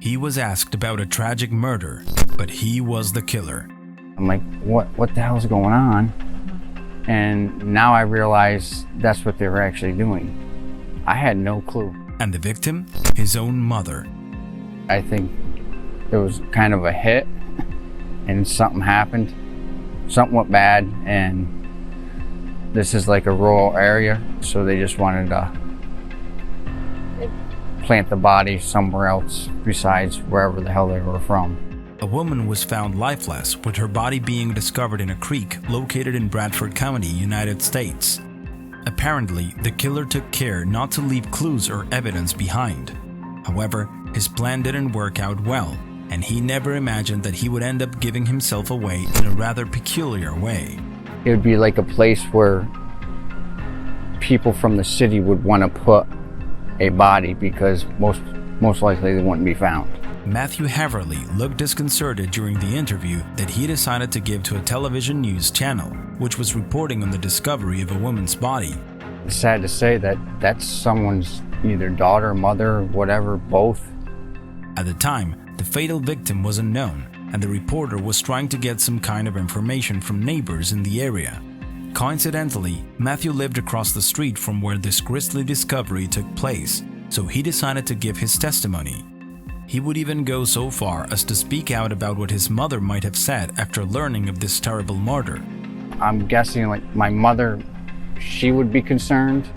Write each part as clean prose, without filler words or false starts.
He was asked about a tragic murder, but he was the killer. I'm like, what the hell's going on? And now I realize that's what they were actually doing. I had no clue. And the victim? His own mother. I think it was kind of a hit, and something happened. Something went bad, and this is like a rural area, so they just wanted to plant the body somewhere else besides wherever the hell they were from. A woman was found lifeless, with her body being discovered in a creek located in Bradford County, United States. Apparently, the killer took care not to leave clues or evidence behind. However, his plan didn't work out well, and he never imagined that he would end up giving himself away in a rather peculiar way. It would be like a place where people from the city would want to put a body because most likely they wouldn't be found. Matthew Haverly looked disconcerted during the interview that he decided to give to a television news channel, which was reporting on the discovery of a woman's body. It's sad to say that that's someone's either daughter, mother, whatever, both. At the time, the fatal victim was unknown, and the reporter was trying to get some kind of information from neighbors in the area. Coincidentally, Matthew lived across the street from where this grisly discovery took place, so he decided to give his testimony. He would even go so far as to speak out about what his mother might have said after learning of this terrible murder. I'm guessing like my mother, she would be concerned,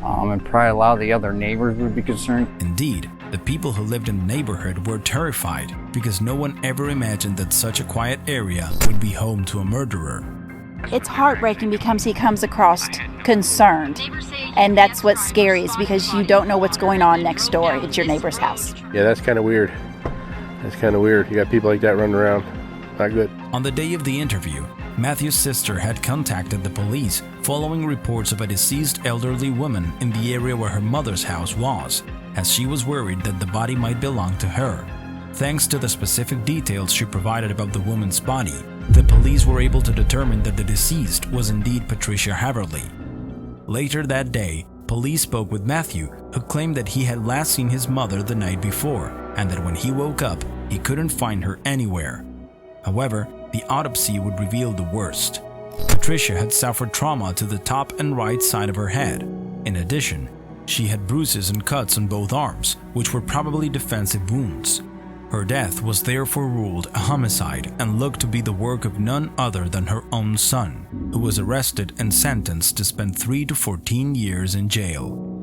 and probably a lot of the other neighbors would be concerned. Indeed, the people who lived in the neighborhood were terrified because no one ever imagined that such a quiet area would be home to a murderer. It's heartbreaking because he comes across concerned, and that's what's scary is because you don't know what's going on next door. It's your neighbor's house. Yeah, that's kind of weird. That's kind of weird. You got people like that running around. Not good. On the day of the interview, Matthew's sister had contacted the police following reports of a deceased elderly woman in the area where her mother's house was, as she was worried that the body might belong to her. Thanks to the specific details she provided about the woman's body, the police were able to determine that the deceased was indeed Patricia Haverly. Later that day, police spoke with Matthew, who claimed that he had last seen his mother the night before, and that when he woke up, he couldn't find her anywhere. However, the autopsy would reveal the worst. Patricia had suffered trauma to the top and right side of her head. In addition, she had bruises and cuts on both arms, which were probably defensive wounds. Her death was therefore ruled a homicide and looked to be the work of none other than her own son, who was arrested and sentenced to spend 3 to 14 years in jail.